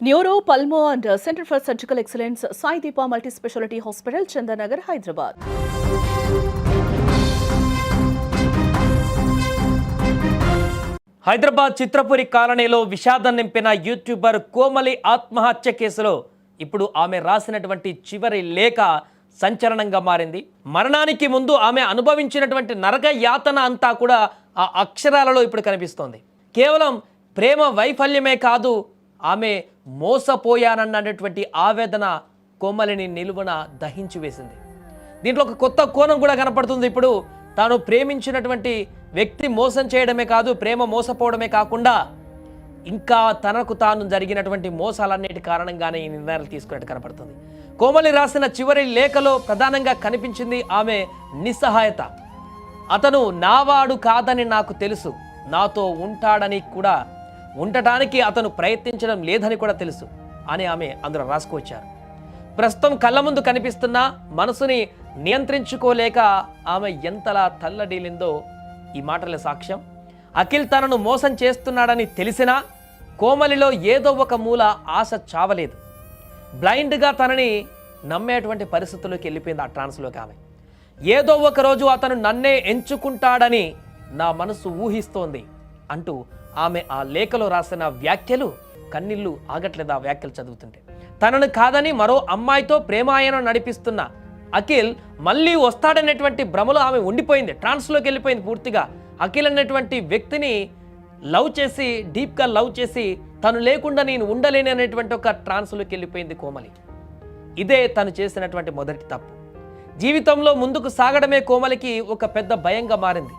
Neuro pulmo and centre for surgical excellence Sai Deepa multi speciality hospital Chandanagar Hyderabad. Hyderabad Chitrapuri కాలనీలో విషాదం నింపిన YouTuber Komali ఆత్మహత్య కేసులో ఇప్పుడు ఆమె రాసినటువంటి చివరి లేఖ సంచలనంగా మారింది. మరణానికి ముందు ఆమె అనుభవించినటువంటి నరక యాతన అంతా కూడా ఆ అక్షరాలలో ఇప్పుడు కనిపిస్తోంది. కేవలం ప్రేమ వైఫల్యమే కాదు, ఆమె మోసపోయానన్నటువంటి ఆవేదన కోమలిని నిలువున దహించి వేసింది. దీంట్లో ఒక కొత్త కోణం కూడా కనపడుతుంది. ఇప్పుడు తాను ప్రేమించినటువంటి వ్యక్తి మోసం చేయడమే కాదు, ప్రేమ మోసపోవడమే కాకుండా ఇంకా తనకు తాను జరిగినటువంటి మోసాలన్నిటి కారణంగానే ఈ నిర్ణయాలు తీసుకున్నట్టు కనపడుతుంది. కోమలి రాసిన చివరి లేఖలో ప్రధానంగా కనిపించింది ఆమె నిస్సహాయత. అతను నావాడు కాదని నాకు తెలుసు, నాతో ఉంటాడని కూడా, ఉండటానికి అతను ప్రయత్నించడం లేదని కూడా తెలుసు అని ఆమె అందులో రాసుకొచ్చారు. ప్రస్తుతం కళ్ళ ముందు కనిపిస్తున్న మనసుని నియంత్రించుకోలేక ఆమె ఎంతలా తల్లడిల్లిందో ఈ మాటల సాక్ష్యం. అఖిల్ తనను మోసం చేస్తున్నాడని తెలిసినా కోమలిలో ఏదో ఒక మూల ఆశ చావలేదు. బ్లైండ్గా తనని నమ్మేటువంటి పరిస్థితుల్లోకి వెళ్ళిపోయింది ఆ ట్రాన్స్లోకి ఆమె. ఏదో ఒక రోజు అతను నన్నే ఎంచుకుంటాడని నా మనసు ఊహిస్తోంది అంటూ ఆమె ఆ లేఖలో రాసిన వ్యాఖ్యలు కన్నీళ్లు ఆగట్లేదు. ఆ వ్యాఖ్యలు చదువుతుంటే తనను కాదని మరో అమ్మాయితో ప్రేమాయణం నడిపిస్తున్న అఖిల్ మళ్ళీ వస్తాడనేటువంటి భ్రమలో ఆమె ఉండిపోయింది. ట్రాన్స్లోకి వెళ్ళిపోయింది పూర్తిగా. అఖిల్ అనేటువంటి వ్యక్తిని లవ్ చేసి, డీప్గా లవ్ చేసి, తను లేకుండా నేను ఉండలేని అనేటువంటి ఒక ట్రాన్స్లోకి వెళ్ళిపోయింది కోమలి. ఇదే తను చేసినటువంటి మొదటి తప్పు. జీవితంలో ముందుకు సాగడమే కోమలికి ఒక పెద్ద భయంగా మారింది.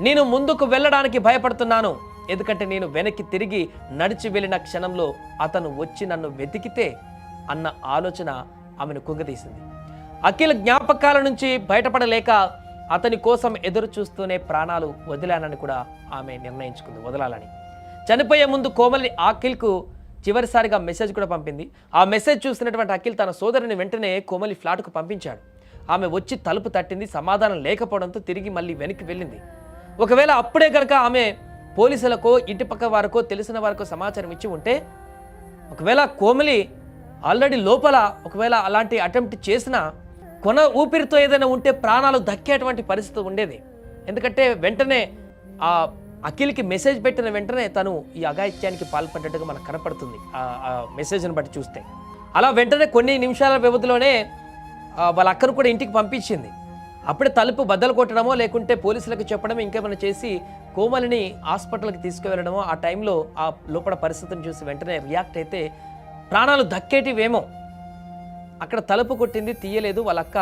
నేను ముందుకు వెళ్ళడానికి భయపడుతున్నాను, ఎందుకంటే నేను వెనక్కి తిరిగి నడిచి వెళ్ళిన క్షణంలో అతను వచ్చి నన్ను వెతికితే అన్న ఆలోచన ఆమెను కుంగదీసింది. అఖిల్ జ్ఞాపకాల నుంచి బయటపడలేక అతని కోసం ఎదురు చూస్తూనే ప్రాణాలు వదిలానని కూడా ఆమె నిర్ణయించుకుంది, వదలాలని. చనిపోయే ముందు కోమలి అఖిల్కు చివరిసారిగా మెసేజ్ కూడా పంపింది. ఆ మెసేజ్ చూసినటువంటి అఖిల్ తన సోదరుని వెంటనే కోమలి ఫ్లాట్కు పంపించాడు. ఆమె వచ్చి తలుపు తట్టింది. సమాధానం లేకపోవడంతో తిరిగి మళ్ళీ వెనక్కి వెళ్ళింది. ఒకవేళ అప్పుడే కనుక ఆమె పోలీసులకో ఇంటిపక్క వారికో తెలిసిన వారికో సమాచారం ఇచ్చి ఉంటే, ఒకవేళ కోమలి ఆల్రెడీ లోపల ఒకవేళ అలాంటి అటెంప్ట్ చేసినా కొన ఊపిరితో ఏదైనా ఉంటే ప్రాణాలు దక్కేటువంటి పరిస్థితి ఉండేది. ఎందుకంటే వెంటనే ఆ అఖిల్కి మెసేజ్ పెట్టిన వెంటనే తను ఈ అఘాయిత్యానికి పాల్పడ్డట్టుగా మనకు కనపడుతుంది ఆ మెసేజ్ని బట్టి చూస్తే. అలా వెంటనే కొన్ని నిమిషాల వ్యవధిలోనే వాళ్ళ అక్కను కూడా ఇంటికి పంపించింది. అప్పుడే తలుపు బద్దలు కొట్టడమో లేకుంటే పోలీసులకు చెప్పడమో ఇంకేమైనా చేసి కోమలిని హాస్పిటల్కి తీసుకువెళ్ళడమో, ఆ టైంలో ఆ లోపల పరిస్థితిని చూసి వెంటనే రియాక్ట్ అయితే ప్రాణాలు దక్కేటివేమో. అక్కడ తలుపు కొట్టింది, తీయలేదు. వాళ్ళ అక్క,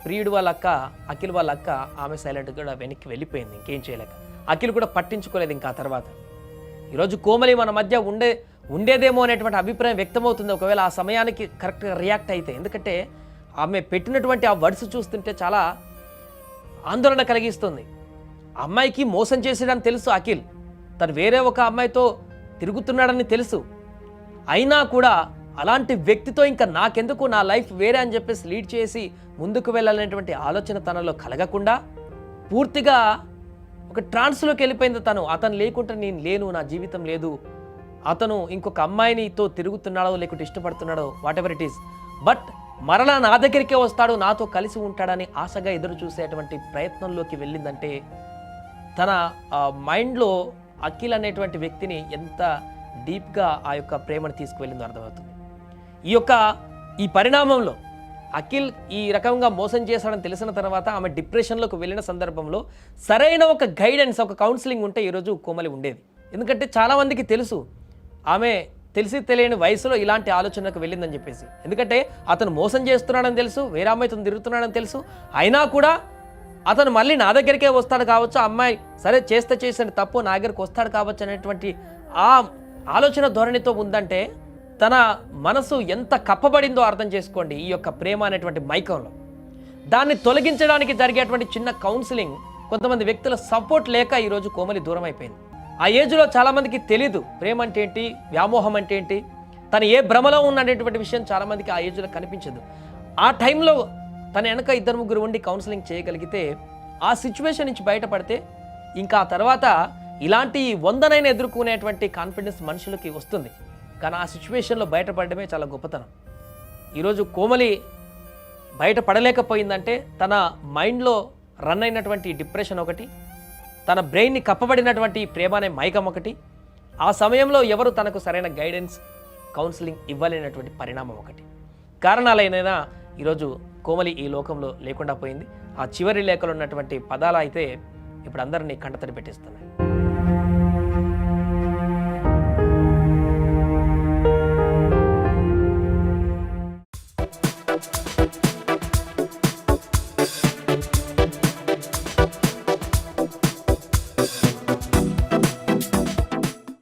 ప్రియుడు వాళ్ళ అక్క, అఖిల్ వాళ్ళ అక్క, ఆమె సైలెంట్గా కూడా వెనక్కి వెళ్ళిపోయింది ఇంకేం చేయలేక. అఖిల్ కూడా పట్టించుకోలేదు ఇంకా తర్వాత. ఈరోజు కోమలి మన మధ్య ఉండేదేమో అనేటువంటి అభిప్రాయం వ్యక్తమవుతుంది ఒకవేళ ఆ సమయానికి కరెక్ట్గా రియాక్ట్ అయితే. ఎందుకంటే ఆమె పెట్టినటువంటి ఆ వర్డ్స్ చూస్తుంటే చాలా ఆందోళన కలిగిస్తుంది. అమ్మాయికి మోసం చేసాడని తెలుసు అఖిల్, తను వేరే ఒక అమ్మాయితో తిరుగుతున్నాడని తెలుసు. అయినా కూడా అలాంటి వ్యక్తితో ఇంకా నాకెందుకు, నా లైఫ్ వేరే అని చెప్పేసి లీడ్ చేసి ముందుకు వెళ్ళాలనేటువంటి ఆలోచన తనలో కలగకుండా పూర్తిగా ఒక ట్రాన్స్లోకి వెళ్ళిపోయింది తను. అతను లేకుంటే నేను లేను, నా జీవితం లేదు, అతను ఇంకొక అమ్మాయినితో తిరుగుతున్నాడో లేకుంటే ఇష్టపడుతున్నాడో whatever it is, but మరలా నా దగ్గరికే వస్తాడు, నాతో కలిసి ఉంటాడని ఆశగా ఎదురు చూసేటువంటి ప్రయత్నంలోకి వెళ్ళిందంటే తన మైండ్లో అఖిల్ అనేటువంటి వ్యక్తిని ఎంత డీప్గా ఆ యొక్క ప్రేమను తీసుకువెళ్ళిందో అర్థమవుతుంది. ఈ పరిణామంలో అఖిల్ ఈ రకంగా మోసం చేశాడని తెలిసిన తర్వాత ఆమె డిప్రెషన్లోకి వెళ్ళిన సందర్భంలో సరైన ఒక గైడెన్స్, ఒక కౌన్సిలింగ్ ఉంటే ఈరోజు కోమలి ఉండేది. ఎందుకంటే చాలామందికి తెలుసు ఆమె తెలిసి తెలియని వయసులో ఇలాంటి ఆలోచనకు వెళ్ళిందని చెప్పేసి. ఎందుకంటే అతను మోసం చేస్తున్నాడని తెలుసు, వేరే అమ్మాయితో తిరుగుతున్నాడని తెలుసు. అయినా కూడా అతను మళ్ళీ నా దగ్గరికే వస్తాడు కావచ్చు, అమ్మాయి సరే చేస్తే చేసిన తప్పు నా దగ్గరికి వస్తాడు కావచ్చు అనేటువంటి ఆ ఆలోచన ధోరణితో ఉందంటే తన మనసు ఎంత కప్పబడిందో అర్థం చేసుకోండి ఈ యొక్క ప్రేమ అనేటువంటి మైకంలో. దాన్ని తొలగించడానికి జరిగేటువంటి చిన్న కౌన్సిలింగ్, కొంతమంది వ్యక్తుల సపోర్ట్ లేక ఈరోజు కోమలి దూరం అయిపోయింది. ఆ ఏజ్లో చాలామందికి తెలీదు ప్రేమ అంటే ఏంటి, వ్యామోహం అంటే ఏంటి, తను ఏ భ్రమలో ఉన్నటువంటి విషయం చాలామందికి ఆ ఏజ్లో కనిపించదు. ఆ టైంలో తన వెనక 2-3 ఉండి కౌన్సిలింగ్ చేయగలిగితే ఆ సిచ్యువేషన్ నుంచి బయటపడితే ఇంకా ఆ తర్వాత ఇలాంటి 100నైనా ఎదుర్కొనేటువంటి కాన్ఫిడెన్స్ మనుషులకి వస్తుంది. కానీ ఆ సిచ్యువేషన్లో బయటపడడమే చాలా గొప్పతనం. ఈరోజు కోమలి బయటపడలేకపోయిందంటే తన మైండ్లో రన్ అయినటువంటి డిప్రెషన్ ఒకటి, తన బ్రెయిన్ని కప్పబడినటువంటి ప్రేమ అనే మైకం ఒకటి, ఆ సమయంలో ఎవరు తనకు సరైన గైడెన్స్ కౌన్సిలింగ్ ఇవ్వలేనటువంటి పరిణామం ఒకటి. కారణాలైనా ఈరోజు కోమలి ఈ లోకంలో లేకుండా పోయింది. ఆ చివరి లేఖలో ఉన్నటువంటి పదాలు అయితే ఇప్పుడు అందరినీ కంటతడి పెట్టిస్తున్నాయి.